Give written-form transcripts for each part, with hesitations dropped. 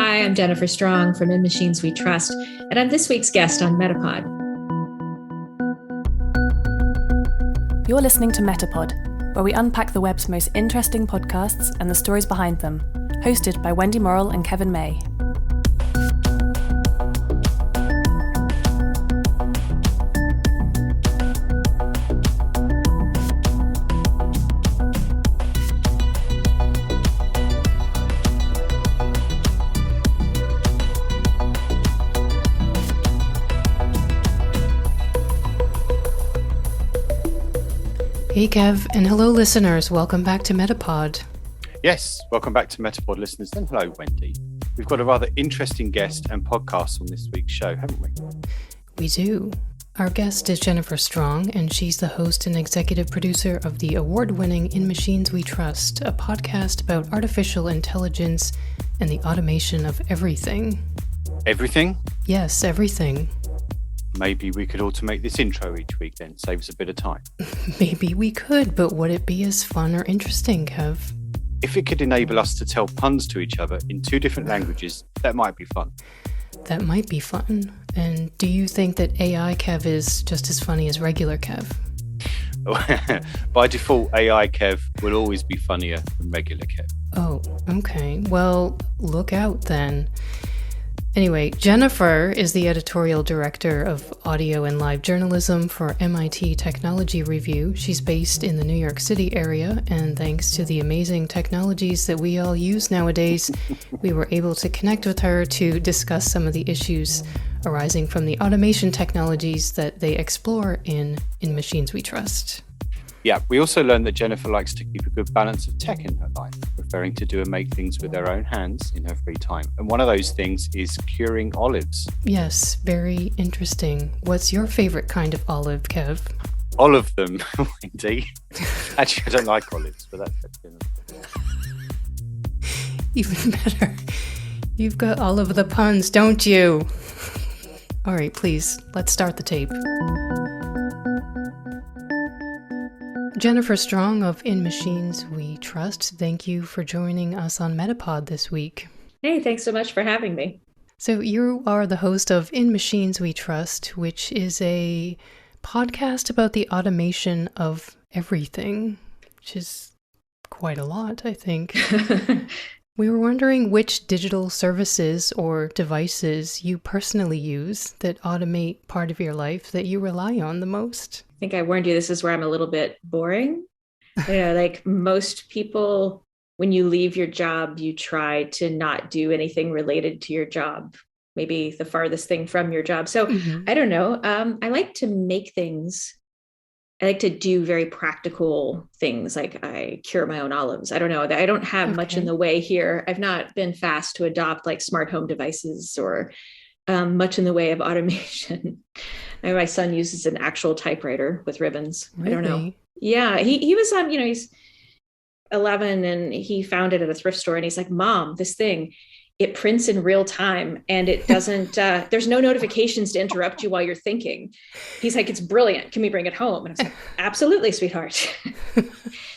Hi, I'm Jennifer Strong from In Machines We Trust, and I'm this week's guest on MetaPod. You're listening to MetaPod, where we unpack the web's most interesting podcasts and the stories behind them, hosted by Wendy Morrill and Kevin May. Hey Kev, and hello listeners, welcome back to MetaPod. Yes, welcome back to MetaPod listeners, and hello Wendy. We've got a rather interesting guest and podcast on this week's show, haven't we? We do. Our guest is Jennifer Strong, and she's the host and executive producer of the award-winning In Machines We Trust, a podcast about artificial intelligence and the automation of everything. Everything? Yes, everything. Maybe we could automate this intro each week then, save us a bit of time. Maybe we could, but would it be as fun or interesting, Kev? If it could enable us to tell puns to each other in two different languages, that might be fun. That might be fun. And do you think that AI Kev is just as funny as regular Kev? By default, AI Kev will always be funnier than regular Kev. Oh, okay. Well, look out then. Anyway, Jennifer is the editorial director of audio and live journalism for MIT Technology Review. She's based in the New York City area, and thanks to the amazing technologies that we all use nowadays, we were able to connect with her to discuss some of the issues arising from the automation technologies that they explore in Machines We Trust. Yeah, we also learned that Jennifer likes to keep a good balance of tech in her life, preferring to do and make things with her own hands in her free time. And one of those things is curing olives. Yes, very interesting. What's your favorite kind of olive, Kev? All of them, Wendy. Actually, I don't like olives, but that's Even better. You've got all of the puns, don't you? All right, please, let's start the tape. Jennifer Strong of In Machines We Trust, thank you for joining us on MetaPod this week. Hey, thanks so much for having me. So you are the host of In Machines We Trust, which is a podcast about the automation of everything, which is quite a lot, I think. We were wondering which digital services or devices you personally use that automate part of your life that you rely on the most. I think I warned you, this is where I'm a little bit boring. Like most people, when you leave your job, you try to not do anything related to your job, maybe the farthest thing from your job. So I don't know. I like to make things. I like to do very practical things, like I cure my own olives. I don't know. I don't have much in the way here. I've not been fast to adopt like smart home devices or much in the way of automation. My son uses an actual typewriter with ribbons. Really? I don't know. Yeah, he was on, he's 11 and he found it at a thrift store and he's like, Mom, this thing, it prints in real time and it doesn't, there's no notifications to interrupt you while you're thinking. He's like, it's brilliant. Can we bring it home? And I was like, absolutely, sweetheart.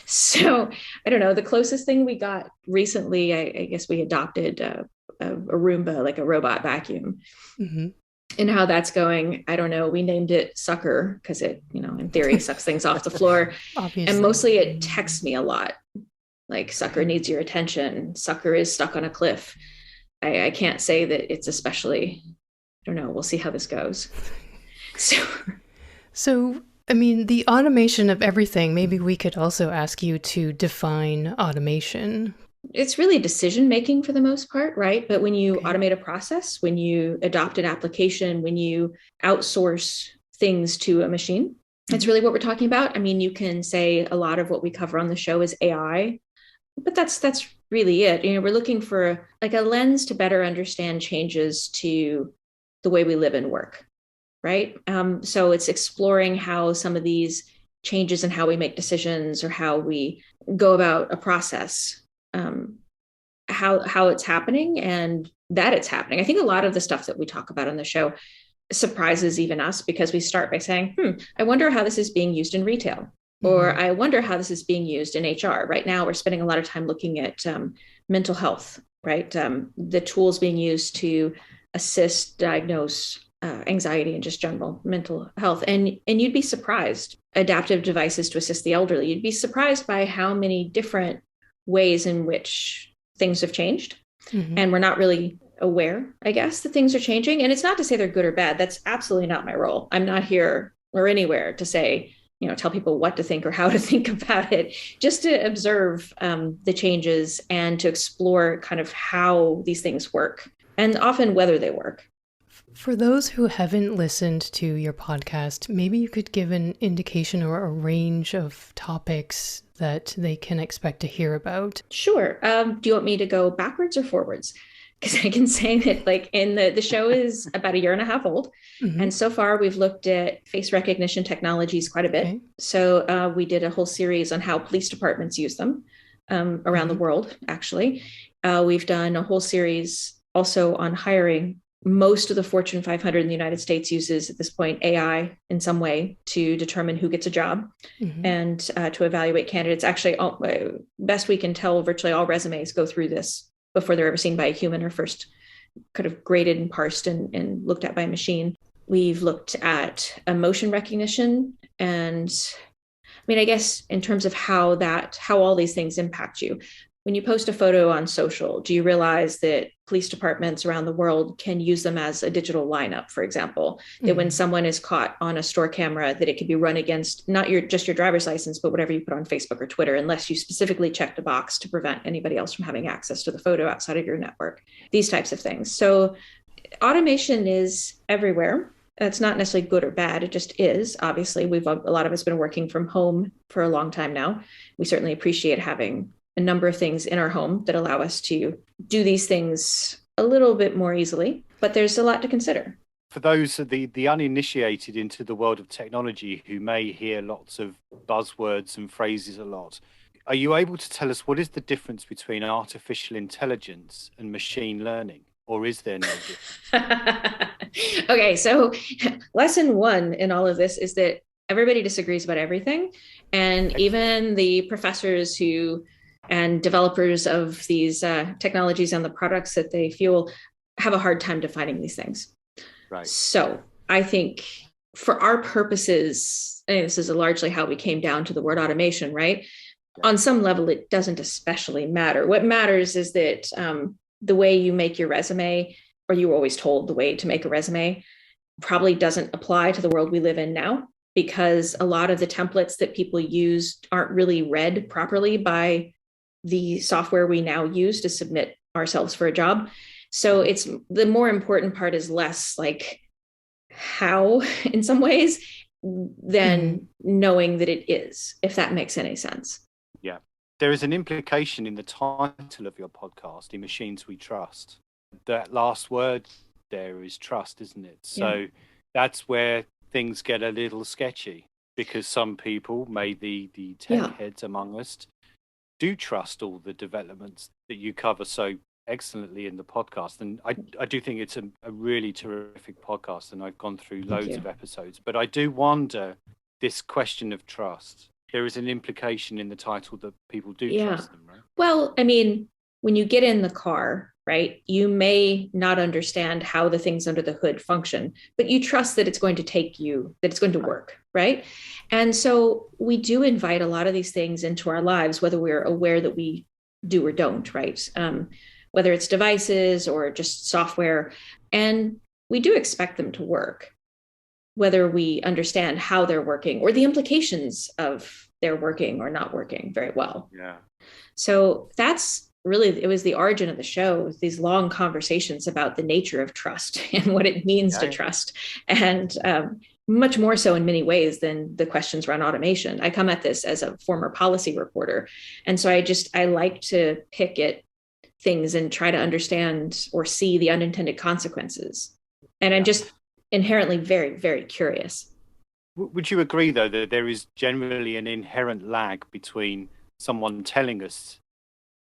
So I don't know. The closest thing we got recently, I guess we adopted a Roomba, like a robot vacuum. And how that's going, I don't know. We named it Sucker because it, in theory, sucks things off the floor. Obviously. And mostly it texts me a lot. Like, Sucker needs your attention. Sucker is stuck on a cliff. I can't say that it's especially, I don't know. We'll see how this goes. So, I mean, the automation of everything, maybe we could also ask you to define automation. It's really decision-making for the most part, right? But when you automate a process, when you adopt an application, when you outsource things to a machine, that's really what we're talking about. I mean, you can say a lot of what we cover on the show is AI, but that's really it. We're looking for like a lens to better understand changes to the way we live and work, right? So it's exploring how some of these changes in how we make decisions or how we go about a process, how it's happening and that it's happening. I think a lot of the stuff that we talk about on the show surprises even us because we start by saying, I wonder how this is being used in retail. Or I wonder how this is being used in HR. Right now, we're spending a lot of time looking at mental health right? The tools being used to assist, diagnose anxiety and just general mental health. And you'd be surprised. Adaptive devices to assist the elderly. You'd be surprised by how many different ways in which things have changed. Mm-hmm. And we're not really aware, I guess, that things are changing. And it's not to say they're good or bad. That's absolutely not my role. I'm not here or anywhere to say, tell people what to think or how to think about it, just to observe the changes and to explore kind of how these things work and often whether they work. For those who haven't listened to your podcast, maybe you could give an indication or a range of topics that they can expect to hear about. Sure. Do you want me to go backwards or forwards? Because I can say that the show is about 1.5 years old. Mm-hmm. And so far we've looked at face recognition technologies quite a bit. Okay. So we did a whole series on how police departments use them around the world, actually. We've done a whole series also on hiring. Most of the Fortune 500 in the United States uses at this point AI in some way to determine who gets a job and to evaluate candidates. Actually, best we can tell, virtually all resumes go through this before they're ever seen by a human or first kind of graded and parsed and looked at by a machine. We've looked at emotion recognition and I guess in terms of how all these things impact you. When you post a photo on social, do you realize that police departments around the world can use them as a digital lineup, for example, that when someone is caught on a store camera, that it could be run against not just your driver's license, but whatever you put on Facebook or Twitter, unless you specifically checked a box to prevent anybody else from having access to the photo outside of your network, these types of things. So automation is everywhere. That's not necessarily good or bad. It just is. Obviously, a lot of us been working from home for a long time now. We certainly appreciate having a number of things in our home that allow us to do these things a little bit more easily, but there's a lot to consider. For those of the uninitiated into the world of technology who may hear lots of buzzwords and phrases a lot, are you able to tell us what is the difference between artificial intelligence and machine learning? Or is there no difference? Okay, so lesson 1 in all of this is that everybody disagrees about everything. And even the professors and developers of these technologies and the products that they fuel have a hard time defining these things. Right. So I think for our purposes, and this is largely how we came down to the word automation, right? Yeah. On some level, it doesn't especially matter. What matters is that the way you make your resume, or you were always told the way to make a resume, probably doesn't apply to the world we live in now, because a lot of the templates that people use aren't really read properly by the software we now use to submit ourselves for a job. So it's the more important part is less like how in some ways than knowing that it is, if that makes any sense. Yeah. There is an implication in the title of your podcast, In Machines We Trust. That last word there is trust, isn't it? So that's where things get a little sketchy, because some people, maybe the tech heads among us, do trust all the developments that you cover so excellently in the podcast. And I do think it's a really terrific podcast, and I've gone through loads of episodes. But I do wonder, this question of trust, there is an implication in the title that people do trust them, right? Well, when you get in the car, right, you may not understand how the things under the hood function, but you trust that it's going to that it's going to work, right? And so we do invite a lot of these things into our lives, whether we're aware that we do or don't, right? Whether it's devices or just software, and we do expect them to work, whether we understand how they're working or the implications of their working or not working very well. Yeah. So that's really, it was the origin of the show, these long conversations about the nature of trust and what it means to trust. And much more so in many ways than the questions around automation. I come at this as a former policy reporter. And so I like to pick at things and try to understand or see the unintended consequences. And I'm just inherently very, very curious. Would you agree, though, that there is generally an inherent lag between someone telling us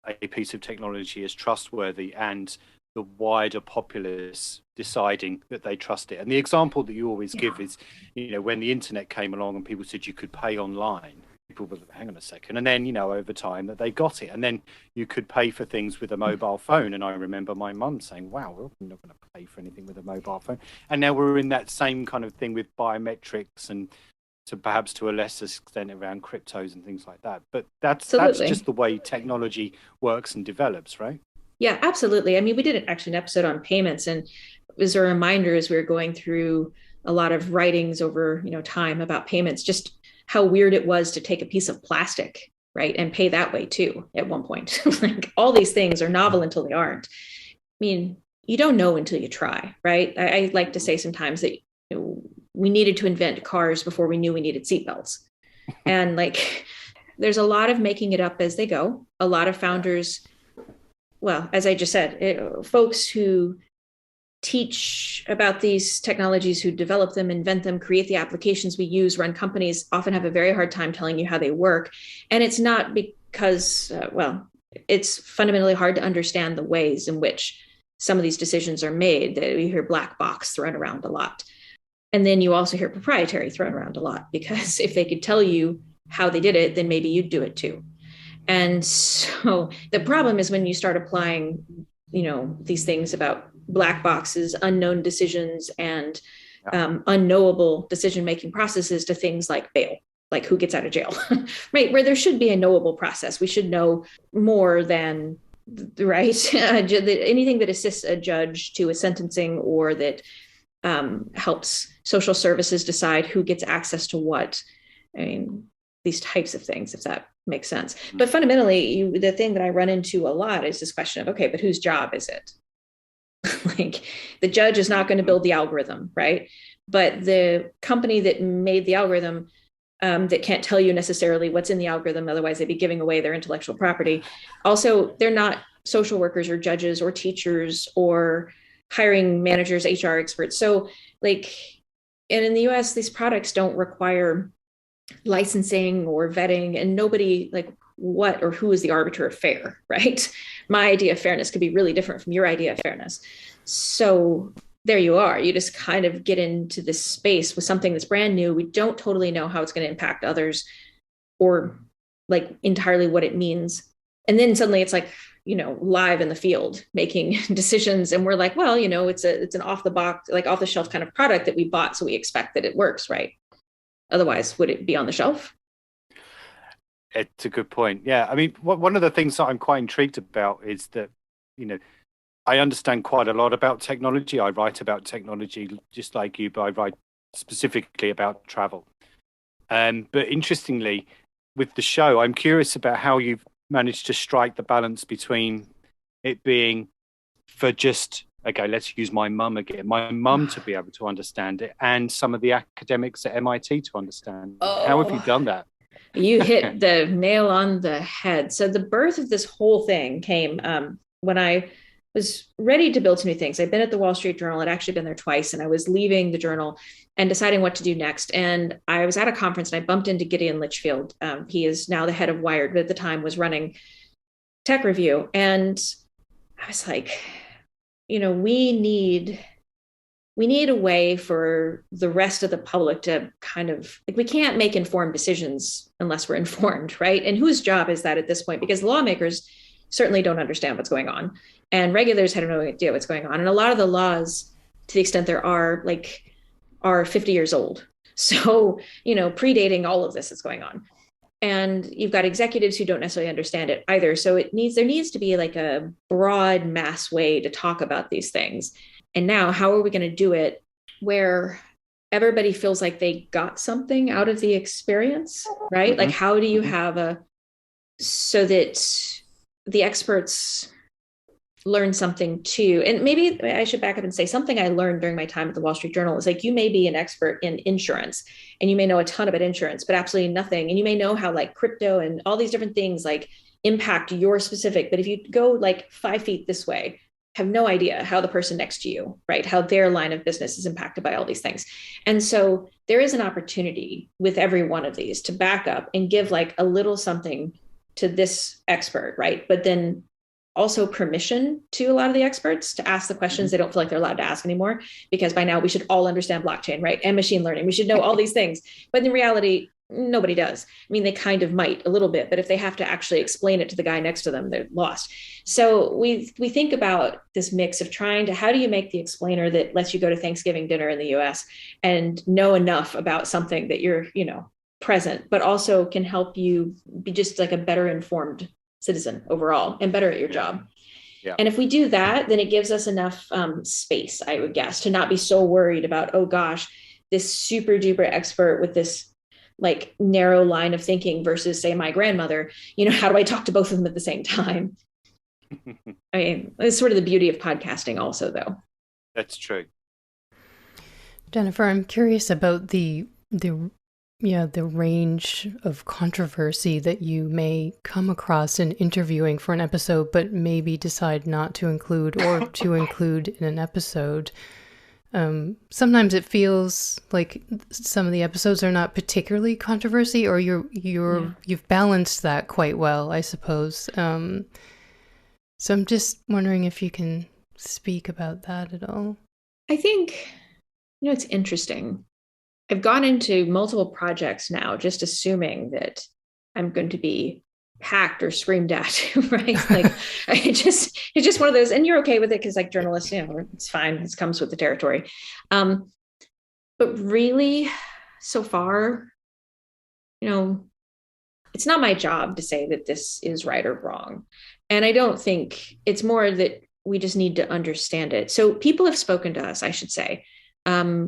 a piece of technology is trustworthy and the wider populace deciding that they trust it? And the example that you always give is, when the internet came along and people said you could pay online, people were, hang on a second, and then over time that they got it, and then you could pay for things with a mobile phone. And I remember my mum saying, wow, we're not going to pay for anything with a mobile phone. And now we're in that same kind of thing with biometrics, and perhaps to a lesser extent around cryptos and things like that. But that's just the way technology works and develops, right? Yeah, absolutely. I mean, we did actually an episode on payments, and as a reminder, as we were going through a lot of writings over time about payments, just how weird it was to take a piece of plastic, right, and pay that way too at one point. Like, all these things are novel until they aren't. I mean, you don't know until you try, right? I like to say sometimes that we needed to invent cars before we knew we needed seatbelts. And like, there's a lot of making it up as they go. A lot of founders, well, as I just said, folks who teach about these technologies, who develop them, invent them, create the applications we use, run companies, often have a very hard time telling you how they work. And it's not because, it's fundamentally hard to understand the ways in which some of these decisions are made. We hear black box thrown around a lot. And then you also hear proprietary thrown around a lot, because if they could tell you how they did it, then maybe you'd do it too. And so the problem is when you start applying, these things about black boxes, unknown decisions, and unknowable decision-making processes to things like bail, like who gets out of jail, right? Where there should be a knowable process. We should know more than, right? Anything that assists a judge to a sentencing, or that helps social services decide who gets access to what. I mean, these types of things, if that makes sense. But fundamentally, the thing that I run into a lot is this question of, okay, but whose job is it? Like, the judge is not going to build the algorithm, right? But the company that made the algorithm, that can't tell you necessarily what's in the algorithm, otherwise they'd be giving away their intellectual property. Also, they're not social workers or judges or teachers or hiring managers, HR experts. So like, and in the US, these products don't require licensing or vetting, and nobody, like, what or who is the arbiter of fair, right? My idea of fairness could be really different from your idea of fairness. So there you are. You just kind of get into this space with something that's brand new. We don't totally know how it's going to impact others, or like entirely what it means. And then suddenly it's like, live in the field making decisions. And we're like, well, it's an off the box, like off the shelf kind of product that we bought. So we expect that it works, right? Otherwise, would it be on the shelf? It's a good point. Yeah. I mean, one of the things that I'm quite intrigued about is that, I understand quite a lot about technology. I write about technology just like you, but I write specifically about travel. But interestingly, with the show, I'm curious about how you've managed to strike the balance between it being for just, okay, let's use my mum again, my mum to be able to understand it, and some of the academics at MIT to understand. Oh. How have you done that? You hit the nail on the head. So the birth of this whole thing came when I was ready to build some new things. I'd been at the Wall Street Journal. I'd actually been there twice, and I was leaving the journal and deciding what to do next. And I was at a conference, and I bumped into Gideon Litchfield. He is now the head of Wired, but at the time was running Tech Review. And I was like, we need a way for the rest of the public to kind of, like, we can't make informed decisions unless we're informed, right? And whose job is that at this point? Because lawmakers certainly don't understand what's going on, and regulators had no idea what's going on. And a lot of the laws, to the extent there are 50 years old. So, predating all of this that's going on. And you've got executives who don't necessarily understand it either. So there needs to be like a broad mass way to talk about these things. And now, how are we going to do it where everybody feels like they got something out of the experience, right? Mm-hmm. Like, how do you have so that the experts learn something too? And maybe I should back up and say something I learned during my time at the Wall Street Journal is, like, you may be an expert in insurance and you may know a ton about insurance, but absolutely nothing. And you may know how like crypto and all these different things like impact your specific, but if you go like 5 feet this way, have no idea how the person next to you, right, how their line of business is impacted by all these things. And so there is an opportunity with every one of these to back up and give like a little something to this expert, right? But then also permission to a lot of the experts to ask the questions they don't feel like they're allowed to ask anymore, because by now we should all understand blockchain, right? And machine learning. We should know all these things. But in reality, nobody does. I mean, they kind of might a little bit, but if they have to actually explain it to the guy next to them, they're lost. So we think about this mix of trying to, how do you make the explainer that lets you go to Thanksgiving dinner in the US and know enough about something that you're, present, but also can help you be just like a better informed citizen overall and better at your job. Yeah. And if we do that, then it gives us enough space, I would guess, to not be so worried about, oh gosh, this super duper expert with this like narrow line of thinking versus, say, my grandmother, how do I talk to both of them at the same time? I mean, it's sort of the beauty of podcasting also, though. That's true. Jennifer, I'm curious about the range of controversy that you may come across in interviewing for an episode, but maybe decide not to include or to include in an episode. Sometimes it feels like some of the episodes are not particularly controversy, or you've balanced that quite well, I suppose. So I'm just wondering if you can speak about that at all. I think, it's interesting. I've gone into multiple projects now, just assuming that I'm going to be hacked or screamed at, right? Like it's just one of those, and you're okay with it because like journalists, it's fine. It comes with the territory. But really so far, it's not my job to say that this is right or wrong. And I don't think it's more that we just need to understand it. So people have spoken to us, I should say,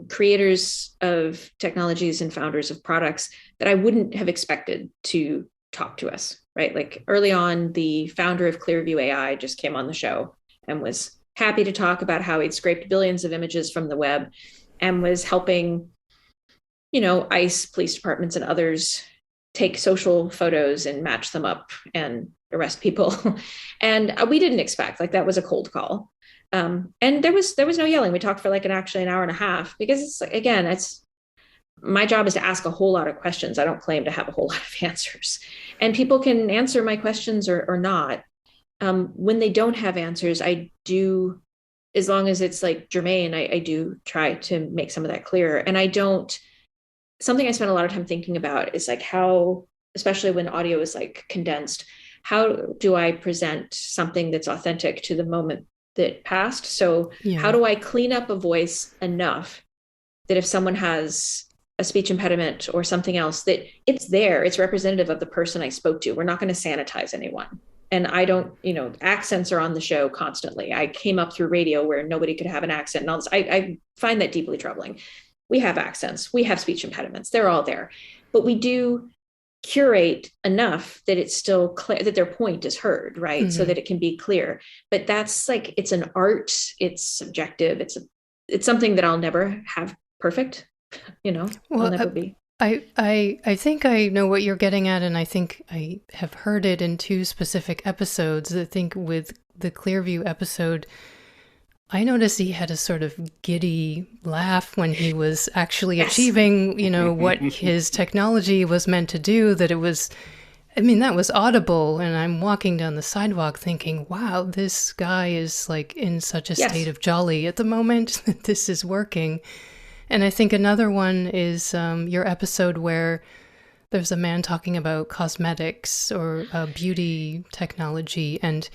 creators of technologies and founders of products that I wouldn't have expected to talk to us, right? Like early on, the founder of Clearview AI just came on the show and was happy to talk about how he'd scraped billions of images from the web and was helping, ICE, police departments, and others take social photos and match them up and arrest people. And we didn't expect, like, that was a cold call. And there was no yelling. We talked for like an hour and a half, because it's my job is to ask a whole lot of questions. I don't claim to have a whole lot of answers, and people can answer my questions or not. When they don't have answers, I do, as long as it's like germane, I do try to make some of that clear. And something I spend a lot of time thinking about is like how, especially when audio is like condensed, how do I present something that's authentic to the moment that passed? So how do I clean up a voice enough that if someone has a speech impediment or something else, that it's there, it's representative of the person I spoke to. We're not going to sanitize anyone. And I don't, accents are on the show constantly. I came up through radio where nobody could have an accent and all this. I find that deeply troubling. We have accents, we have speech impediments, they're all there, but we do curate enough that it's still clear, that their point is heard, right? Mm-hmm. So that it can be clear. But that's like, it's an art, it's subjective, it's something that I'll never have perfect, I'll never be. I think I know what you're getting at, and I think I have heard it in 2 specific episodes. I think with the Clearview episode, I noticed he had a sort of giddy laugh when he was actually achieving, what his technology was meant to do, that was audible. And I'm walking down the sidewalk thinking, wow, this guy is like in such a state of jolly at the moment that this is working. And I think another one is your episode where there's a man talking about cosmetics or beauty technology. And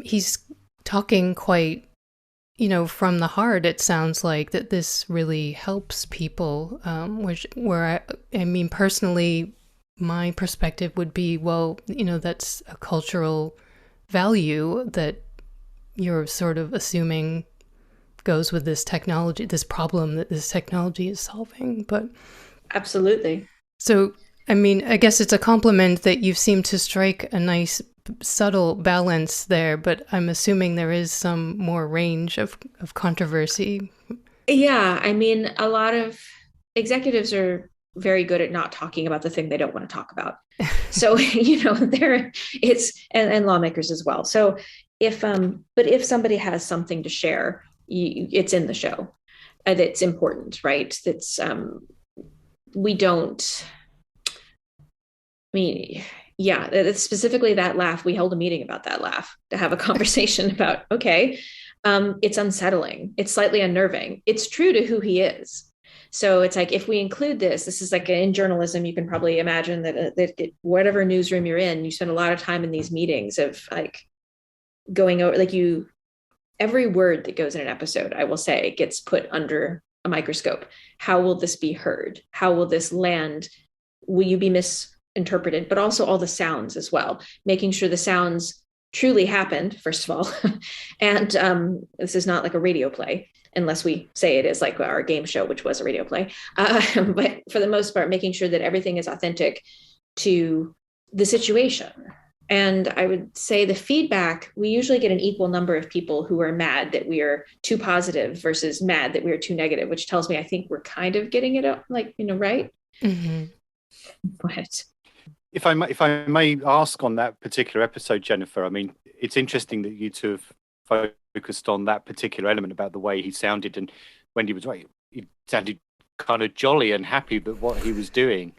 he's talking quite, from the heart. It sounds like that this really helps people, personally, my perspective would be, well, that's a cultural value that you're sort of assuming goes with this technology, this problem that this technology is solving. But absolutely. So, I guess it's a compliment that you seem to strike a nice subtle balance there, but I'm assuming there is some more range of controversy. Yeah, a lot of executives are very good at not talking about the thing they don't want to talk about. So, and lawmakers as well. So but if somebody has something to share, it's in the show. That's important, right? That's, we don't, specifically that laugh, we held a meeting about that laugh to have a conversation about, it's unsettling. It's slightly unnerving. It's true to who he is. So it's like, if we include this is like in journalism, you can probably imagine that whatever newsroom you're in, you spend a lot of time in these meetings of like going over, like every word that goes in an episode, I will say, gets put under a microscope. How will this be heard? How will this land? Will you be misinterpreted? But also all the sounds as well, making sure the sounds truly happened, first of all. And this is not like a radio play, unless we say it is, like our game show, which was a radio play. But for the most part, making sure that everything is authentic to the situation. And I would say the feedback, we usually get an equal number of people who are mad that we are too positive versus mad that we are too negative, which tells me I think we're kind of getting it up, like, right? Mm-hmm. But if I may ask on that particular episode, Jennifer, I mean, it's interesting that you two have focused on that particular element about the way he sounded, and Wendy was right. He sounded kind of jolly and happy with what he was doing.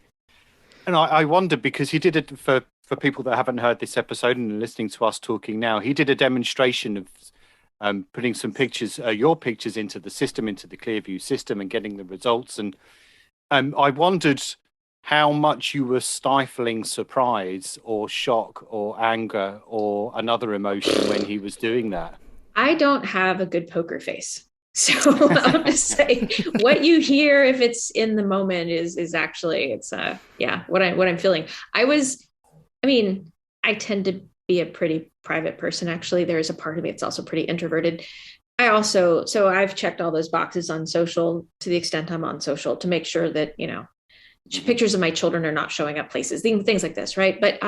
And I wonder, because he did it for people that haven't heard this episode and are listening to us talking now, he did a demonstration of putting some pictures, your pictures, into the system, into the Clearview system, and getting the results. And I wondered how much you were stifling surprise or shock or anger or another emotion when he was doing that. I don't have a good poker face. So I'll just say what you hear, if it's in the moment, is actually, it's what I'm feeling. I tend to be a pretty private person. Actually, there's a part of me that's also pretty introverted. So I've checked all those boxes on social, to the extent I'm on social, to make sure that, pictures of my children are not showing up places, things like this. Right. But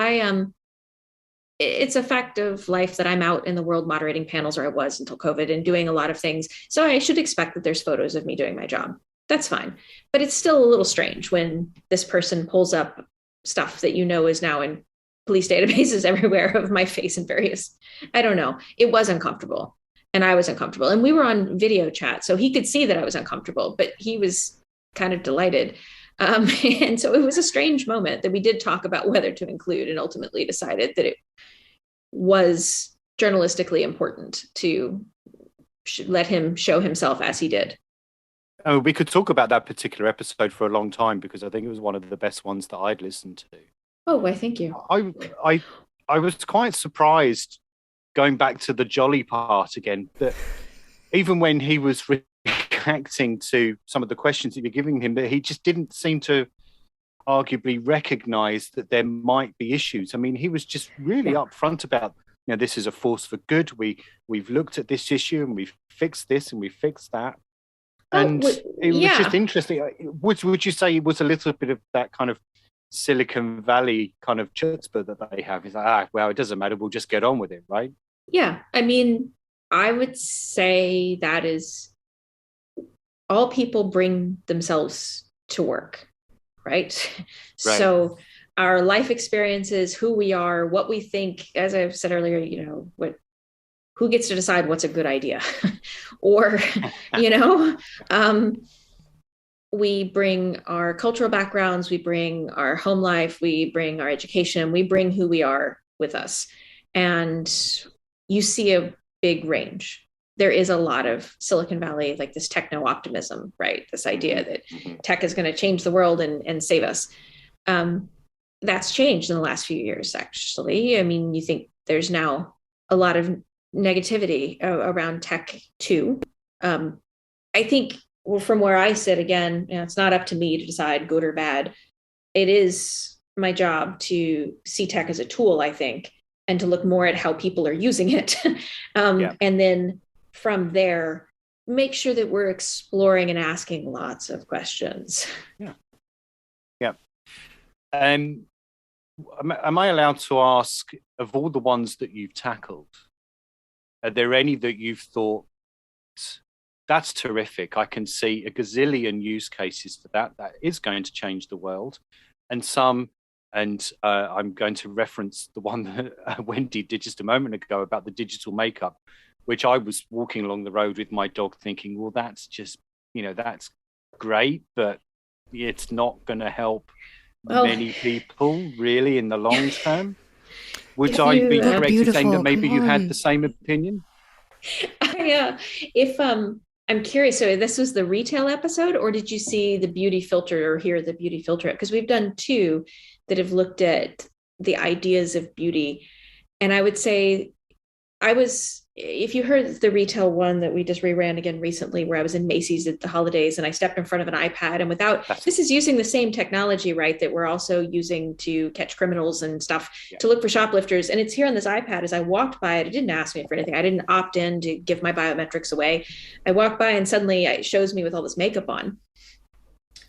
it's a fact of life that I'm out in the world moderating panels, or I was until COVID, and doing a lot of things. So I should expect that there's photos of me doing my job. That's fine. But it's still a little strange when this person pulls up stuff that is now in police databases everywhere of my face and various, I don't know. It was uncomfortable, and I was uncomfortable. And we were on video chat, so he could see that I was uncomfortable, but he was kind of delighted. And so it was a strange moment that we did talk about whether to include, and ultimately decided that it was journalistically important to let him show himself as he did. Oh, we could talk about that particular episode for a long time, because I think it was one of the best ones that I'd listened to. Oh, why, thank you. I was quite surprised, going back to the jolly part again, that even when he was reacting to some of the questions that you're giving him, that he just didn't seem to arguably recognize that there might be issues. I mean, he was just really upfront about, this is a force for good. We've looked at this issue, and we've fixed this, and we've fixed that. And it was just interesting. Would you say it was a little bit of that kind of Silicon Valley kind of chutzpah that they have? It's like, well, it doesn't matter, we'll just get on with it, right? Yeah. I mean, I would say that is, all people bring themselves to work, right? So our life experiences, who we are, what we think, as I've said earlier, who gets to decide what's a good idea? Or, we bring our cultural backgrounds, we bring our home life, we bring our education, we bring who we are with us. And you see a big range. There is a lot of Silicon Valley, like this techno optimism, right? This idea that tech is going to change the world and save us. That's changed in the last few years, actually. I mean, you think there's now a lot of negativity around tech too. I think, from where I sit, again, it's not up to me to decide good or bad. It is my job to see tech as a tool, I think, and to look more at how people are using it. And then from there, make sure that we're exploring and asking lots of questions. Yeah. Am I allowed to ask, of all the ones that you've tackled, are there any that you've thought, that's terrific, I can see a gazillion use cases for that is going to change the world, and some, and I'm going to reference the one that Wendy did just a moment ago about the digital makeup, which I was walking along the road with my dog thinking, well, that's just, that's great, but it's not going to help many people really in the long term. Would I be correct in saying that maybe you had the same opinion? I'm curious. So this was the retail episode, or did you see the beauty filter or hear the beauty filter? Because we've done two that have looked at the ideas of beauty. And I would say if you heard the retail one that we just reran again recently, where I was in Macy's at the holidays and I stepped in front of an iPad, and this is using the same technology, right, that we're also using to catch criminals and stuff, to look for shoplifters. And it's here on this iPad. As I walked by it, it didn't ask me for anything. I didn't opt in to give my biometrics away. I walked by and suddenly it shows me with all this makeup on.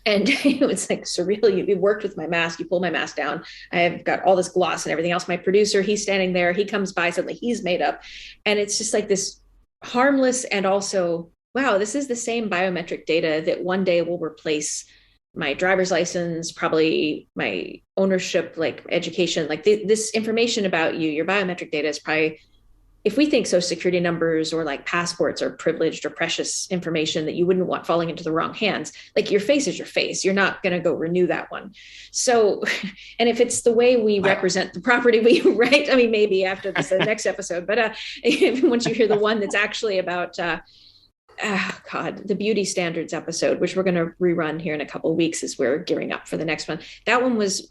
And it was like surreal. You worked with my mask, you pull my mask down. I've got all this gloss and everything else. My producer, he's standing there. He comes by, suddenly he's made up. And it's just like this harmless and also, wow, this is the same biometric data that one day will replace my driver's license, probably my ownership, like education, like this information about you, your biometric data is probably, if we think social security numbers or like passports are privileged or precious information that you wouldn't want falling into the wrong hands, like your face is your face. You're not going to go renew that one. So, and if it's the way we represent the property, right? I mean, maybe after this next episode, but once you hear the one that's actually about, the beauty standards episode, which we're going to rerun here in a couple of weeks as we're gearing up for the next one. That one was,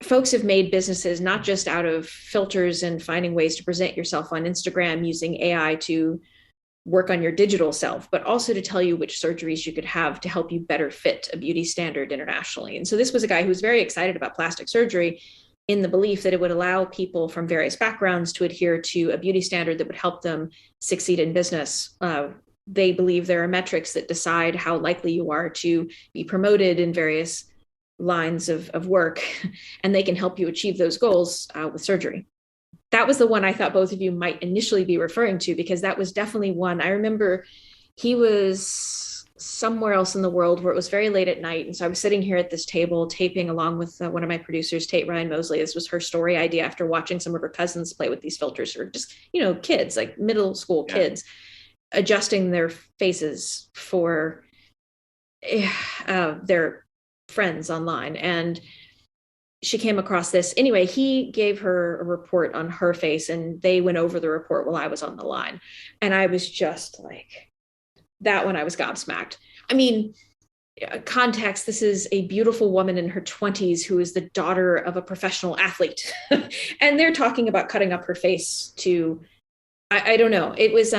folks have made businesses not just out of filters and finding ways to present yourself on Instagram using AI to work on your digital self, but also to tell you which surgeries you could have to help you better fit a beauty standard internationally. And so this was a guy who was very excited about plastic surgery in the belief that it would allow people from various backgrounds to adhere to a beauty standard that would help them succeed in business. They believe there are metrics that decide how likely you are to be promoted in various lines of work, and they can help you achieve those goals with surgery. That was the one I thought both of you might initially be referring to, because that was definitely one. I remember he was somewhere else in the world where it was very late at night. And so I was sitting here at this table taping along with one of my producers, Tate Ryan Mosley. This was her story idea after watching some of her cousins play with these filters, or just, kids, like middle school kids, adjusting their faces for their friends online. And she came across this. Anyway, he gave her a report on her face, and they went over the report while I was on the line. And I was just like, that one, I was gobsmacked. I mean, context, this is a beautiful woman in her 20s who is the daughter of a professional athlete. And they're talking about cutting up her face to, I don't know. It was,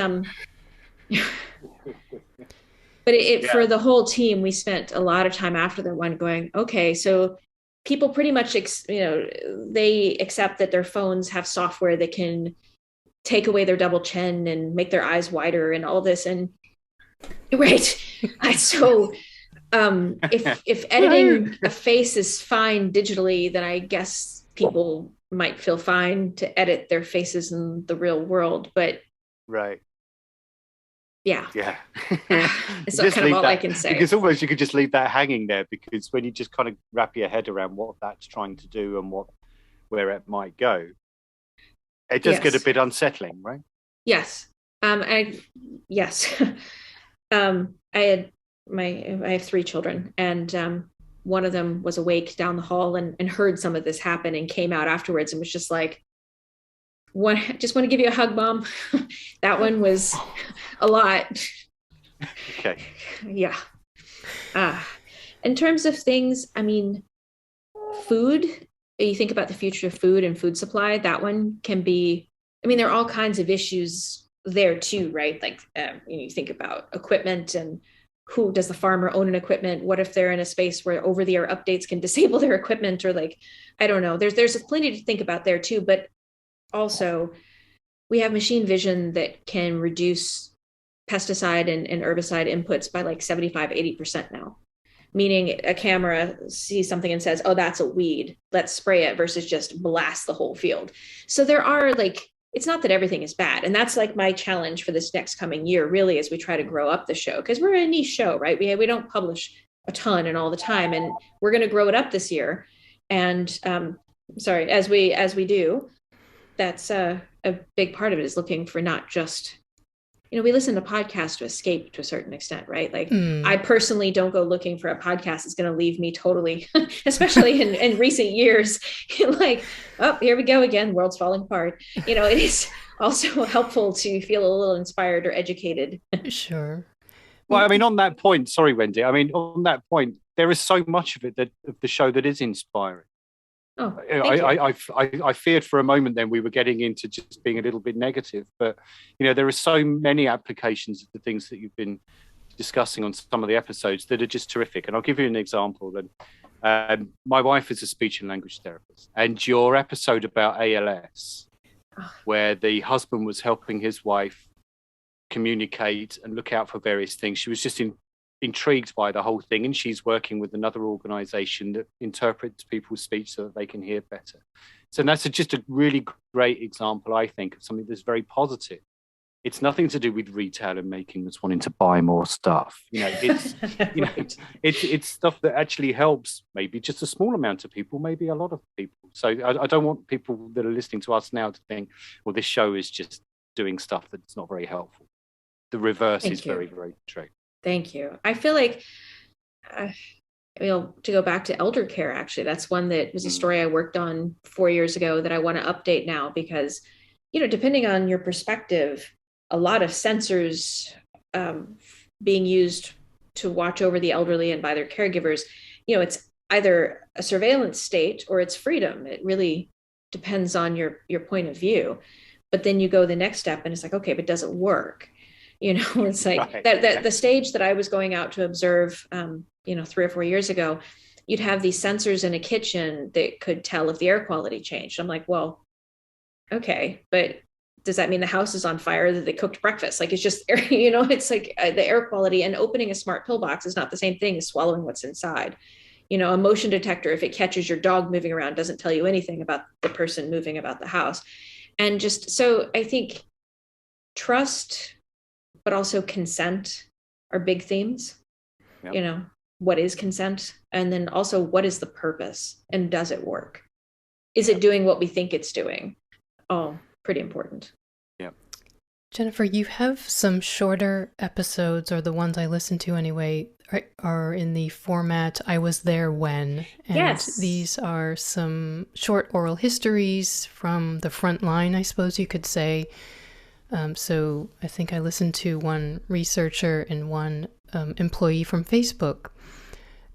but for the whole team, we spent a lot of time after that one going, okay, so people pretty much, they accept that their phones have software that can take away their double chin and make their eyes wider and all this. And right. So if editing a face is fine digitally, then I guess people might feel fine to edit their faces in the real world. But right. Yeah. It's kind of all I can say. Because almost you could just leave that hanging there, because when you just kind of wrap your head around what that's trying to do and where it might go, it does get a bit unsettling, right? Yes. I have 3 children, and one of them was awake down the hall and heard some of this happen and came out afterwards and was just like, just want to give you a hug, Mom. That one was a lot. Okay. Yeah. In terms of things, I mean, food, you think about the future of food and food supply, that one can be, I mean, there are all kinds of issues there too, right? Like, you think about equipment and who does the farmer own an equipment? What if they're in a space where over-the-air updates can disable their equipment, or like, I don't know. There's plenty to think about there too, but also we have machine vision that can reduce pesticide and herbicide inputs by like 75-80% now, meaning a camera sees something and says, oh, that's a weed, let's spray it, versus just blast the whole field. So there are like, it's not that everything is bad. And that's like my challenge for this next coming year, really, as we try to grow up the show, because we're a niche show, right? We don't publish a ton and all the time, and we're going to grow it up this year. And as we do, that's a big part of it, is looking for not just, we listen to podcasts to escape to a certain extent, right? Like I personally don't go looking for a podcast that's going to leave me totally, especially in recent years, like, oh, here we go again, world's falling apart. It is also helpful to feel a little inspired or educated. Sure. Well, I mean, on that point, sorry, Wendy. I mean, on that point, there is so much of it of the show that is inspiring. Oh, thank you. I feared for a moment then we were getting into just being a little bit negative, but there are so many applications of the things that you've been discussing on some of the episodes that are just terrific. And I'll give you an example. Then, my wife is a speech and language therapist, and your episode about ALS, where the husband was helping his wife communicate and look out for various things. She was just intrigued by the whole thing, and she's working with another organization that interprets people's speech so that they can hear better. So that's just a really great example, I think, of something that's very positive. It's nothing to do with retail and making us wanting to buy more stuff. It's Right. it's stuff that actually helps maybe just a small amount of people, maybe a lot of people. So I don't want people that are listening to us now to think, well, this show is just doing stuff that's not very helpful. The reverse is very, very true. Thank you. I feel like, to go back to elder care, actually, that's one that was a story I worked on 4 years ago that I want to update now because, depending on your perspective, a lot of sensors being used to watch over the elderly and by their caregivers, it's either a surveillance state or it's freedom. It really depends on your point of view. But then you go the next step and it's like, okay, but does it work? It's like Right. that the stage that I was going out to observe, 3 or 4 years ago, you'd have these sensors in a kitchen that could tell if the air quality changed. I'm like, well, okay, but does that mean the house is on fire, that they cooked breakfast? Like, it's just, it's like the air quality, and opening a smart pillbox is not the same thing as swallowing what's inside. A motion detector, if it catches your dog moving around, doesn't tell you anything about the person moving about the house. And just, so I think trust, but also consent are big themes. Yep. What is consent? And then also, what is the purpose? And does it work? Is it doing what we think it's doing? Oh, pretty important. Yeah. Jennifer, you have some shorter episodes, or the ones I listen to anyway, are in the format I Was There When. And yes. These are some short oral histories from the front line, I suppose you could say. So I think I listened to one researcher and one employee from Facebook.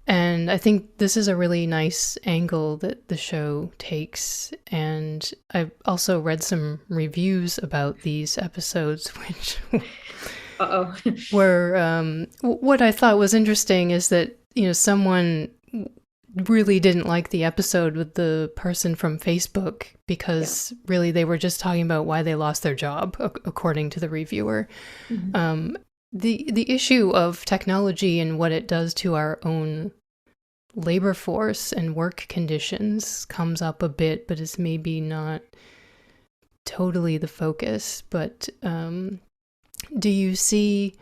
And I think this is a really nice angle that the show takes. And I've also read some reviews about these episodes, which were, what I thought was interesting is that, someone really didn't like the episode with the person from Facebook because really they were just talking about why they lost their job, according to the reviewer. Mm-hmm. The issue of technology and what it does to our own labor force and work conditions comes up a bit, but is maybe not totally the focus. But do you see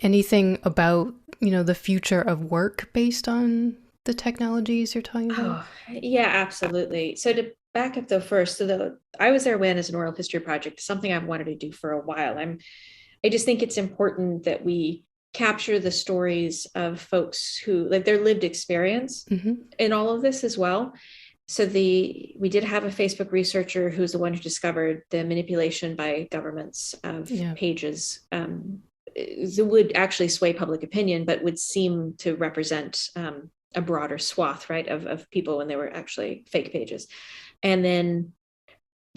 anything about, the future of work based on the technologies you're talking about? Oh, yeah, absolutely. So to back up though first, I Was There When as an oral history project, something I've wanted to do for a while. I just think it's important that we capture the stories of folks who, like, their lived experience in all of this as well. So we did have a Facebook researcher who's the one who discovered the manipulation by governments of pages. It would actually sway public opinion, but would seem to represent a broader swath, right, of people when they were actually fake pages. And then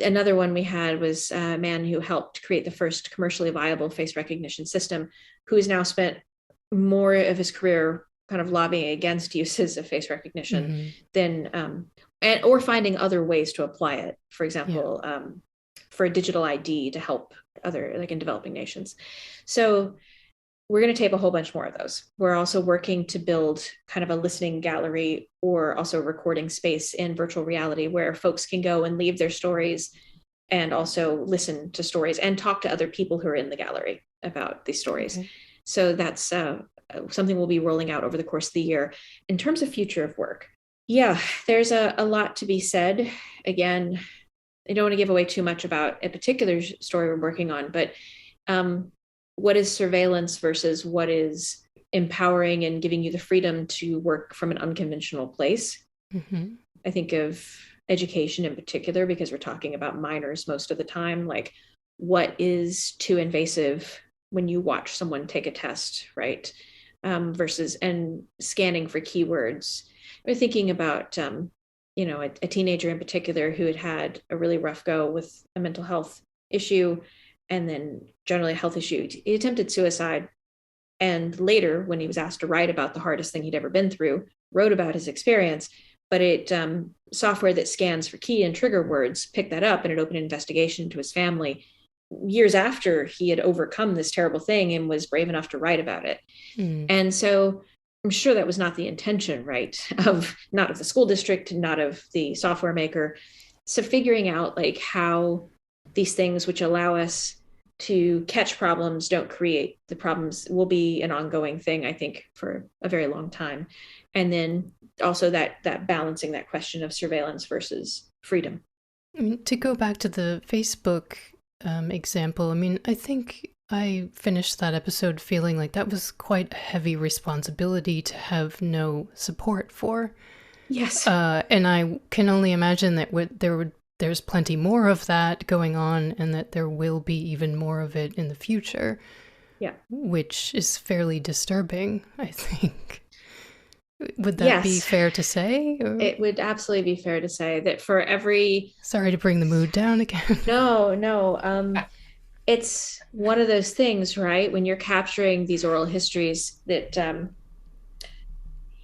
another one we had was a man who helped create the first commercially viable face recognition system, who has now spent more of his career kind of lobbying against uses of face recognition than, or finding other ways to apply it. For example, for a digital ID to help like in developing nations. So we're going to tape a whole bunch more of those. We're also working to build kind of a listening gallery, or also recording space in virtual reality where folks can go and leave their stories and also listen to stories and talk to other people who are in the gallery about these stories. Okay. So that's something we'll be rolling out over the course of the year. In terms of future of work, there's a lot to be said. Again, I don't want to give away too much about a particular story we're working on, but what is surveillance versus what is empowering and giving you the freedom to work from an unconventional place? I think of education in particular, because we're talking about minors most of the time. Like, what is too invasive when you watch someone take a test, right? Versus and scanning for keywords. We're thinking about a teenager in particular who had a really rough go with a mental health issue and then generally a health issue. He attempted suicide. And later, when he was asked to write about the hardest thing he'd ever been through, wrote about his experience. But it software that scans for key and trigger words picked that up, and it opened an investigation into his family years after he had overcome this terrible thing and was brave enough to write about it. And so I'm sure that was not the intention, right? Not of the school district, not of the software maker. So figuring out like how these things which allow us to catch problems don't create the problems will be an ongoing thing, I think, for a very long time. And then also that balancing that question of surveillance versus freedom. I mean, to go back to the Facebook example, I mean, I think I finished that episode feeling like that was quite a heavy responsibility to have no support for. Yes. And I can only imagine that there's plenty more of that going on, and that there will be even more of it in the future. Yeah. Which is fairly disturbing, I think. Would that be fair to say? Or? It would absolutely be fair to say that for every... Sorry to bring the mood down again. No. It's one of those things, right? When you're capturing these oral histories that,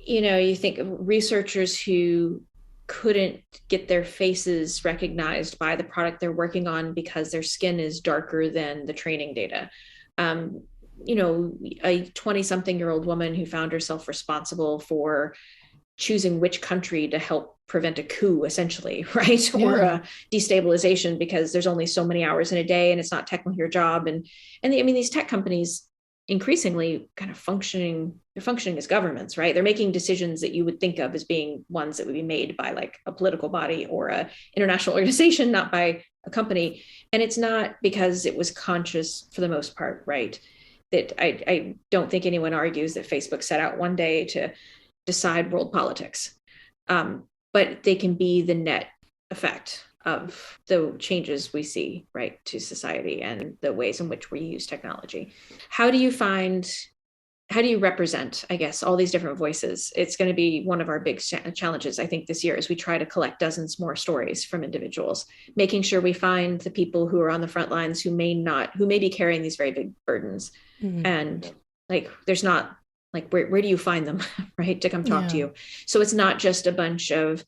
you think of researchers who couldn't get their faces recognized by the product they're working on because their skin is darker than the training data. A 20-something-year-old woman who found herself responsible for choosing which country to help prevent a coup, essentially, right? Yeah. Or a destabilization because there's only so many hours in a day and it's not technically your job. And these tech companies increasingly kind of functioning as governments, right? They're making decisions that you would think of as being ones that would be made by like a political body or a international organization, not by a company. And it's not because it was conscious for the most part, right? That I don't think anyone argues that Facebook set out one day to decide world politics. But they can be the net effect of the changes we see, right, to society and the ways in which we use technology. How do you represent, I guess, all these different voices? It's going to be one of our big challenges, I think, this year as we try to collect dozens more stories from individuals, making sure we find the people who are on the front lines who may be carrying these very big burdens. Mm-hmm. And like, there's not like, where do you find them, right, to come talk to you? So it's not just a bunch of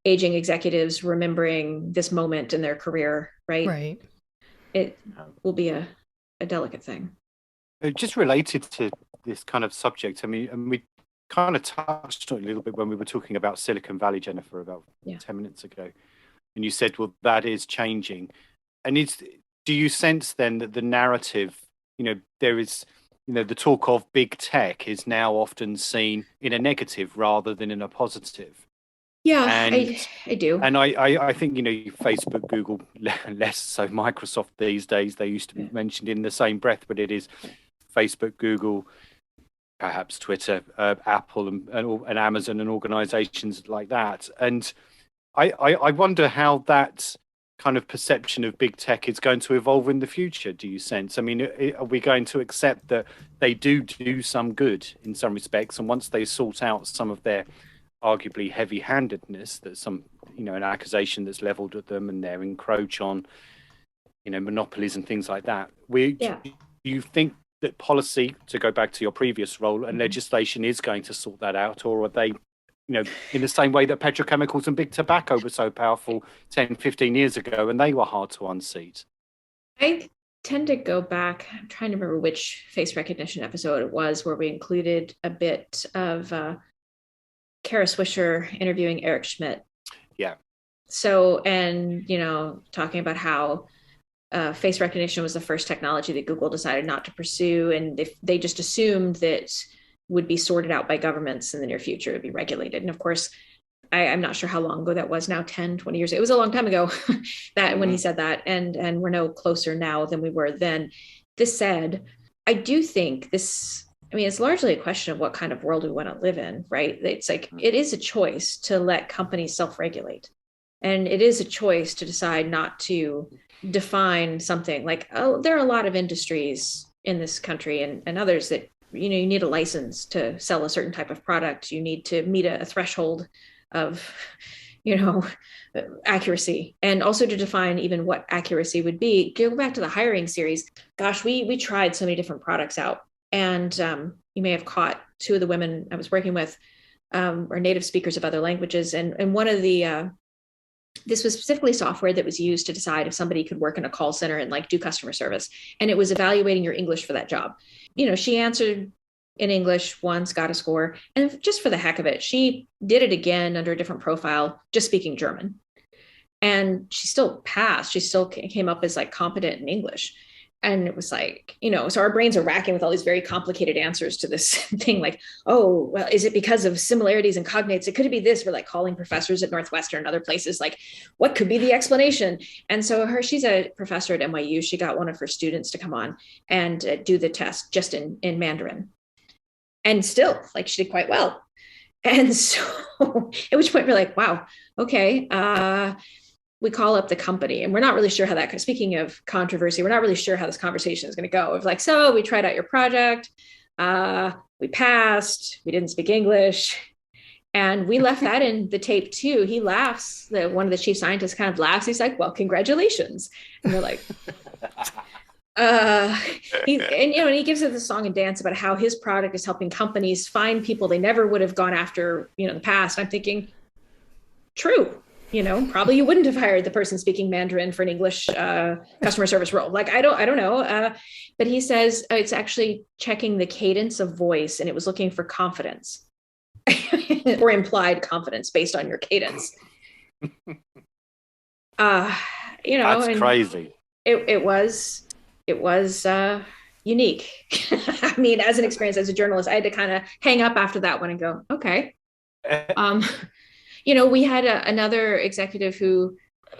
aging executives remembering this moment in their career, right? Right. It will be a delicate thing. Just related to this kind of subject, I mean, and we kind of touched on it a little bit when we were talking about Silicon Valley, Jennifer, about 10 minutes ago. And you said, well, that is changing. And do you sense then that the narrative, there is, the talk of big tech is now often seen in a negative rather than in a positive? Yeah, and I do. And I think, Facebook, Google, less so Microsoft these days, they used to be mentioned in the same breath, but it is Facebook, Google, perhaps Twitter, Apple and Amazon and organizations like that. And I wonder how that kind of perception of big tech is going to evolve in the future, do you sense? I mean, are we going to accept that they do some good in some respects, and once they sort out some of their arguably heavy-handedness, that some, an accusation that's leveled at them and their encroach on, monopolies and things like that, do you think that policy, to go back to your previous role, and legislation is going to sort that out, or are they, in the same way that petrochemicals and big tobacco were so powerful 10, 15 years ago, and they were hard to unseat? I tend to go back, I'm trying to remember which face recognition episode it was, where we included a bit of Kara Swisher interviewing Eric Schmidt. Yeah. So, and, talking about how face recognition was the first technology that Google decided not to pursue. And if they just assumed that would be sorted out by governments in the near future, it would be regulated. And of course, I'm not sure how long ago that was now, 10, 20 years. It was a long time ago that when he said that, and we're no closer now than we were then. This said, I do think it's largely a question of what kind of world we want to live in, right? It's like, it is a choice to let companies self-regulate. And it is a choice to decide not to define something like, there are a lot of industries in this country and others that, you need a license to sell a certain type of product. You need to meet a threshold of, you know, accuracy, and also to define even what accuracy would be. Go back to the hiring series. Gosh, we tried so many different products out, and you may have caught two of the women I was working with are native speakers of other languages, and one of the this was specifically software that was used to decide if somebody could work in a call center and like do customer service, and it was evaluating your English for that job. She answered in English once, got a score, and just for the heck of it, she did it again under a different profile, just speaking German, and she still passed. She still came up as like competent in English. And it was like, so our brains are racking with all these very complicated answers to this thing, like, oh, well, is it because of similarities and cognates? It could be this. We're like calling professors at Northwestern and other places, like, what could be the explanation? And so she's a professor at NYU. She got one of her students to come on and do the test just in Mandarin. And still, like, she did quite well. And so at which point we're like, wow, okay, we call up the company, and we're not really sure how that, speaking of controversy, we're not really sure how this conversation is going to go. It's like, so we tried out your project, we passed, we didn't speak English, and we left that in the tape too. He laughs, one of the chief scientists kind of laughs. He's like, well, congratulations. And we're like, and he gives us the song and dance about how his product is helping companies find people they never would have gone after, in the past. I'm thinking, true. Probably you wouldn't have hired the person speaking Mandarin for an English customer service role. Like, I don't know. But he says it's actually checking the cadence of voice, and it was looking for confidence or implied confidence based on your cadence. That's crazy. It was unique. I mean, as an experience as a journalist, I had to kind of hang up after that one and go, okay. We had another executive who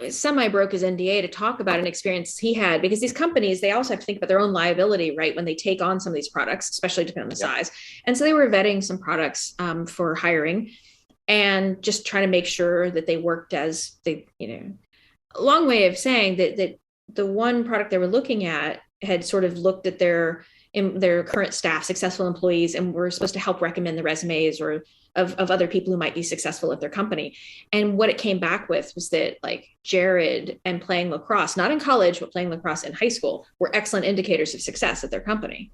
semi-broke his NDA to talk about an experience he had, because these companies, they also have to think about their own liability, right, when they take on some of these products, especially depending on the size. And so they were vetting some products for hiring and just trying to make sure that they worked as they, a long way of saying that the one product they were looking at had sort of looked at their current staff, successful employees, and were supposed to help recommend the resumes or of other people who might be successful at their company. And what it came back with was that, like, Jared and playing lacrosse, not in college, but playing lacrosse in high school, were excellent indicators of success at their company.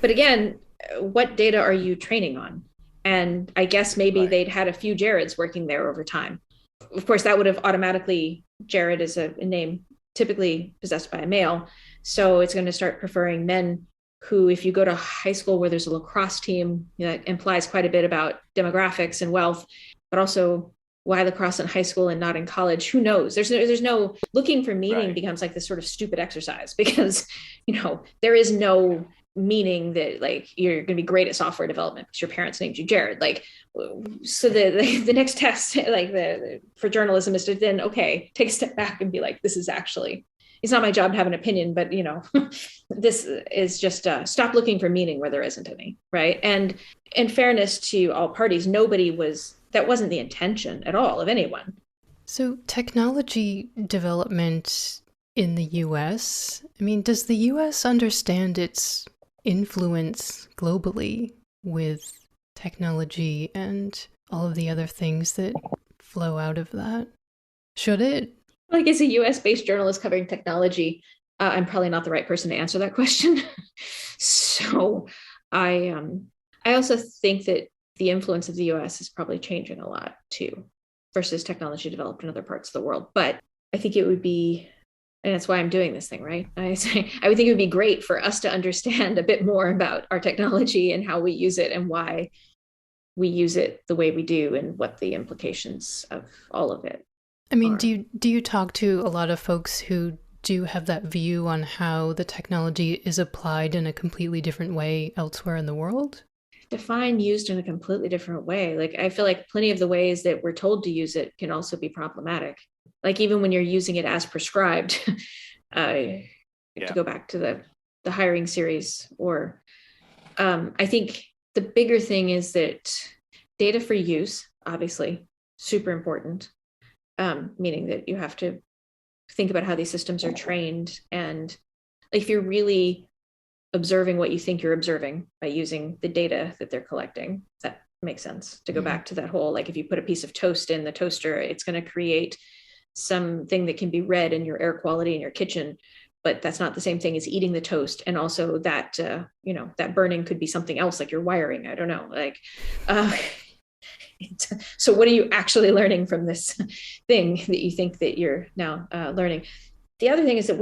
But again, what data are you training on? And I guess maybe they'd had a few Jareds working there over time. Of course, that would have automatically, Jared is a name typically possessed by a male. So it's going to start preferring men who, if you go to high school where there's a lacrosse team, that implies quite a bit about demographics and wealth, but also why lacrosse in high school and not in college? Who knows? There's no looking for meaning becomes like this sort of stupid exercise, because, there is no meaning that, like, you're going to be great at software development because your parents named you Jared. Like, so the next test, like for journalism, is to then, take a step back and be like, this is actually, it's not my job to have an opinion, but this is just stop looking for meaning where there isn't any, right? And in fairness to all parties, that wasn't the intention at all of anyone. So technology development in the US, I mean, does the US understand its influence globally with technology and all of the other things that flow out of that? Should it? Like, as a US-based journalist covering technology, I'm probably not the right person to answer that question. So I also think that the influence of the US is probably changing a lot too, versus technology developed in other parts of the world. But I think it would be, and that's why I'm doing this thing, right? I would think it would be great for us to understand a bit more about our technology and how we use it and why we use it the way we do and what the implications of all of it. I mean, do you talk to a lot of folks who do have that view on how the technology is applied in a completely different way elsewhere in the world? Define used in a completely different way. Like, I feel like plenty of the ways that we're told to use it can also be problematic. Like, even when you're using it as prescribed, to go back to the hiring series, or I think the bigger thing is that data for use, obviously, super important. Meaning that you have to think about how these systems are trained. And if you're really observing what you think you're observing by using the data that they're collecting. Does that make sense? To go back to that whole, like if you put a piece of toast in the toaster, it's going to create something that can be read in your air quality in your kitchen, but that's not the same thing as eating the toast. And also that, that burning could be something else, like your wiring. I don't know. Like, so what are you actually learning from this thing that you think that you're now learning? The other thing is that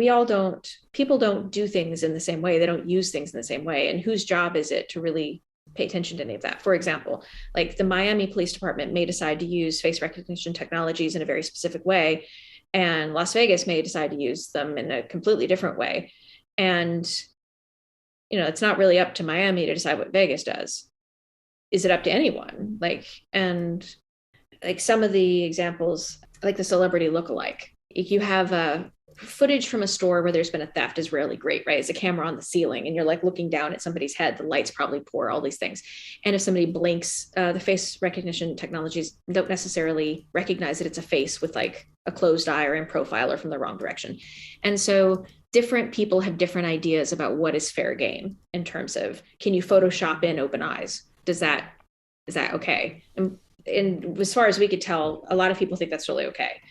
people don't do things in the same way. They don't use things in the same way. And whose job is it to really pay attention to any of that? For example, like the Miami Police Department may decide to use face recognition technologies in a very specific way, and Las Vegas may decide to use them in a completely different way. And, it's not really up to Miami to decide what Vegas does. Is it up to anyone? And some of the examples, like the celebrity lookalike, you have footage from a store where there's been a theft is rarely great, right? It's a camera on the ceiling and you're like looking down at somebody's head, the light's probably poor, all these things. And if somebody blinks, the face recognition technologies don't necessarily recognize that it's a face with like a closed eye or in profile or from the wrong direction. And so different people have different ideas about what is fair game in terms of, can you Photoshop in open eyes? Is that okay? And as far as we could tell, a lot of people think that's really okay.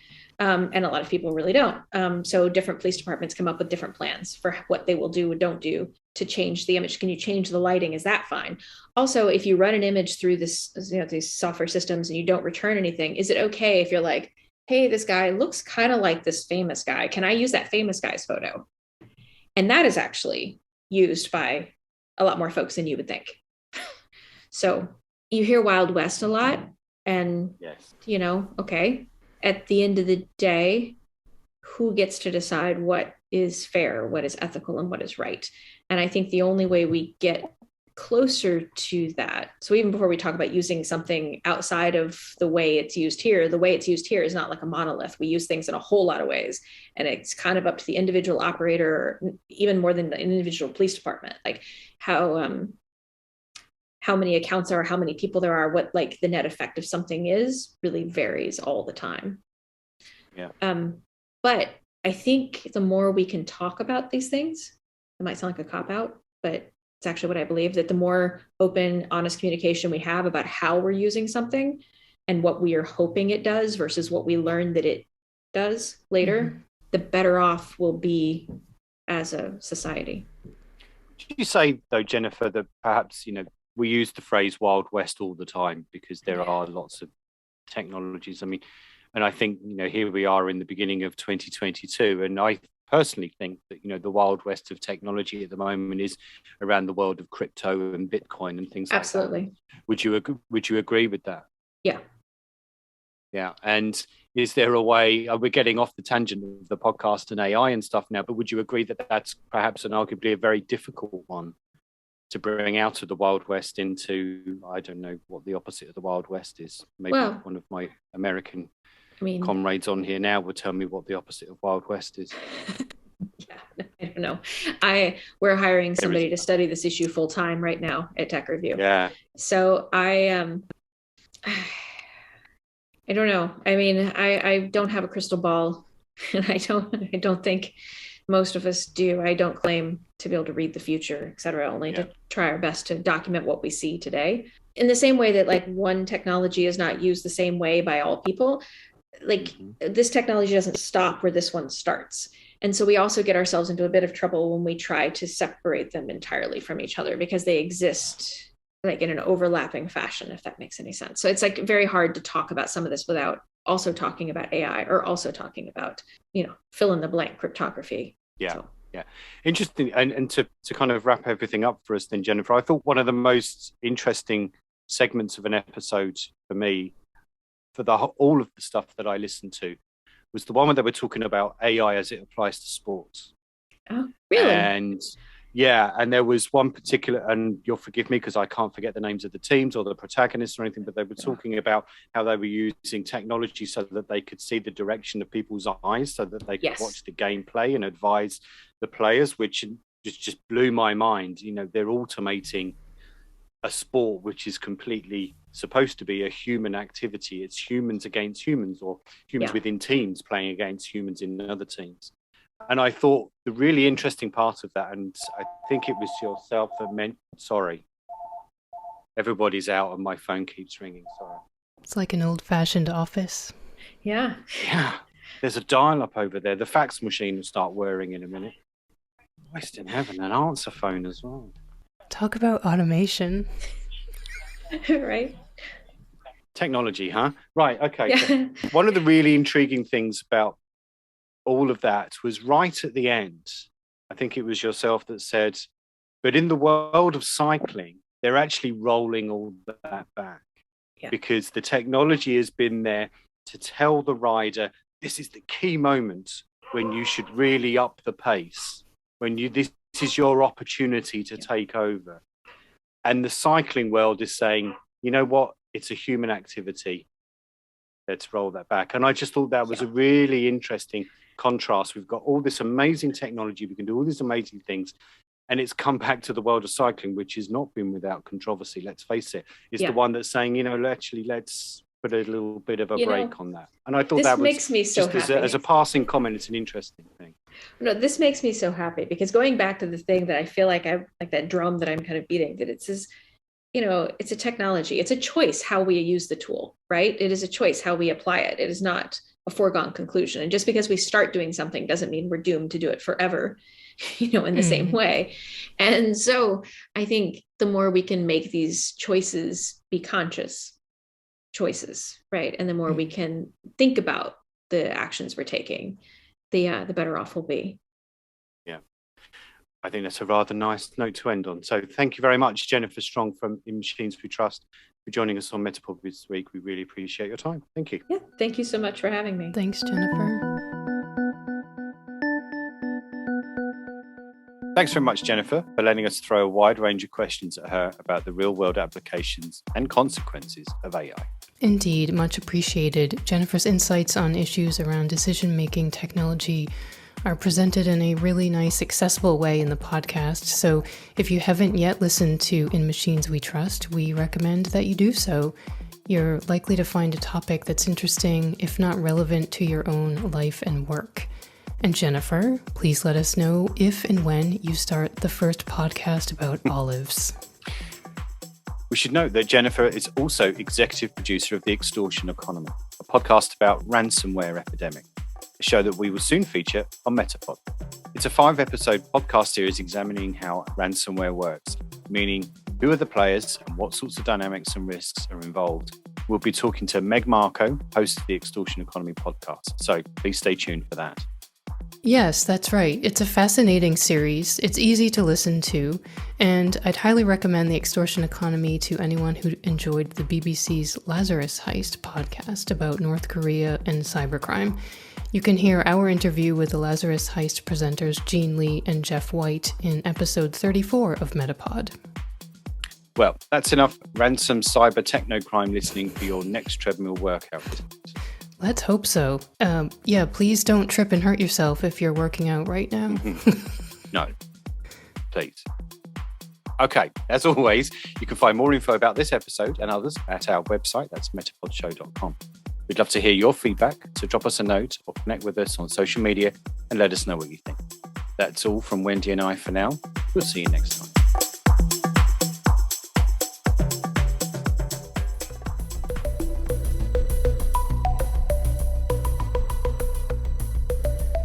And a lot of people really don't. So different police departments come up with different plans for what they will do or don't do to change the image. Can you change the lighting? Is that fine? Also, if you run an image through these software systems and you don't return anything, is it okay if you're like, hey, this guy looks kind of like this famous guy. Can I use that famous guy's photo? And that is actually used by a lot more folks than you would think. So you hear Wild West a lot, and, yes. Okay. At the end of the day, who gets to decide what is fair, what is ethical, and what is right? And I think the only way we get closer to that, so even before we talk about using something outside of the way it's used here, the way it's used here is not like a monolith. We use things in a whole lot of ways, and it's kind of up to the individual operator, even more than the individual police department, like how many accounts are, how many people there are, what like the net effect of something is really varies all the time. Yeah. But I think the more we can talk about these things, it might sound like a cop-out, but it's actually what I believe, that the more open, honest communication we have about how we're using something and what we are hoping it does versus what we learn that it does later, the better off we'll be as a society. Did you say, though, Jennifer, that perhaps, we use the phrase Wild West all the time because there are lots of technologies. I mean, and I think, here we are in the beginning of 2022. And I personally think that, the Wild West of technology at the moment is around the world of crypto and Bitcoin and things Absolutely. like that. Would you agree with that? Yeah. Yeah. And is there a way, we're getting off the tangent of the podcast and AI and stuff now, but would you agree that that's perhaps and arguably a very difficult one to bring out of the Wild West into, I don't know what the opposite of the Wild West is. Maybe one of my American comrades on here now would tell me what the opposite of Wild West is. Yeah, I don't know. We're hiring somebody to study this issue full time right now at Tech Review. Yeah. So I don't know. I mean, I don't have a crystal ball, and I don't think most of us do. I don't claim to be able to read the future, et cetera, only to try our best to document what we see today. In the same way that like one technology is not used the same way by all people, like this technology doesn't stop where this one starts. And so we also get ourselves into a bit of trouble when we try to separate them entirely from each other because they exist like in an overlapping fashion, if that makes any sense. So it's like very hard to talk about some of this without also talking about AI or also talking about, fill in the blank cryptography. Yeah. So. Yeah. Interesting. And to kind of wrap everything up for us then, Jennifer, I thought one of the most interesting segments of an episode for me, for all of the stuff that I listened to, was the one where they were talking about AI as it applies to sports. Oh, really? And yeah, and there was one particular, and you'll forgive me because I can't forget the names of the teams or the protagonists or anything, but they were talking about how they were using technology so that they could see the direction of people's eyes so that they could watch the gameplay and advise the players, which just blew my mind. They're automating a sport which is completely supposed to be a human activity. It's humans against humans, or humans within teams playing against humans in other teams. And I thought the really interesting part of that, and I think it was yourself that meant, sorry, everybody's out and my phone keeps ringing, sorry. It's like an old-fashioned office. Yeah. Yeah. There's a dial-up over there. The fax machine will start whirring in a minute. Christ in heaven, an answer phone as well. Talk about automation. Right. Technology, huh? Right, okay. Yeah. So one of the really intriguing things about all of that was right at the end. I think it was yourself that said, but in the world of cycling, they're actually rolling all that back because the technology has been there to tell the rider, this is the key moment when you should really up the pace, when this is your opportunity to take over. And the cycling world is saying, you know what? It's a human activity. Let's roll that back. And I just thought that was a really interesting contrast. We've got all this amazing technology. We can do all these amazing things. And it's come back to the world of cycling, which has not been without controversy. Let's face it. It's the one that's saying, let's put a little bit of a break on that. And I thought that makes me so just happy. as a passing comment, it's an interesting thing. No, this makes me so happy because going back to the thing that I feel like that drum that I'm kind of beating, that it says, it's a technology. It's a choice how we use the tool, right? It is a choice how we apply it. It is not a foregone conclusion. And just because we start doing something doesn't mean we're doomed to do it forever, in the same way. And so I think the more we can make these choices be conscious choices, right? And the more we can think about the actions we're taking, the better off we'll be. Yeah. I think that's a rather nice note to end on. So thank you very much, Jennifer Strong from In Machines We Trust, for joining us on MetaPod this week. We really appreciate your time. Thank you. Yeah, thank you so much for having me. Thanks, Jennifer. Thanks very much, Jennifer, for letting us throw a wide range of questions at her about the real-world applications and consequences of AI. Indeed, much appreciated. Jennifer's insights on issues around decision-making technology are presented in a really nice, accessible way in the podcast. So if you haven't yet listened to In Machines We Trust, we recommend that you do so. You're likely to find a topic that's interesting, if not relevant to your own life and work. And Jennifer, please let us know if and when you start the first podcast about olives. We should note that Jennifer is also executive producer of The Extortion Economy, a podcast about ransomware epidemic, a show that we will soon feature on MetaPod. It's a 5-episode podcast series examining how ransomware works, meaning who are the players and what sorts of dynamics and risks are involved. We'll be talking to Meg Marco, host of The Extortion Economy podcast, so please stay tuned for that. Yes, that's right. It's a fascinating series. It's easy to listen to, and I'd highly recommend The Extortion Economy to anyone who enjoyed the BBC's Lazarus Heist podcast about North Korea and cybercrime. You can hear our interview with the Lazarus Heist presenters Jean Lee and Jeff White in episode 34 of MetaPod. Well, that's enough ransom cyber techno-crime listening for your next treadmill workout. Let's hope so. Please don't trip and hurt yourself if you're working out right now. No, please. Okay, as always, you can find more info about this episode and others at our website. That's metapodshow.com. We'd love to hear your feedback, so drop us a note or connect with us on social media and let us know what you think. That's all from Wendy and I for now. We'll see you next time.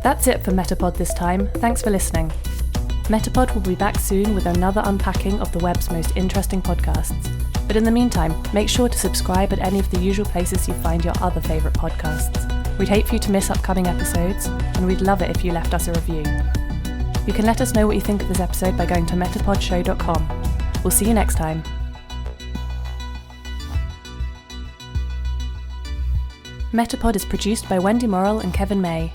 That's it for MetaPod this time. Thanks for listening. MetaPod will be back soon with another unpacking of the web's most interesting podcasts. But in the meantime, make sure to subscribe at any of the usual places you find your other favourite podcasts. We'd hate for you to miss upcoming episodes, and we'd love it if you left us a review. You can let us know what you think of this episode by going to metapodshow.com. We'll see you next time. MetaPod is produced by Wendy Morrill and Kevin May.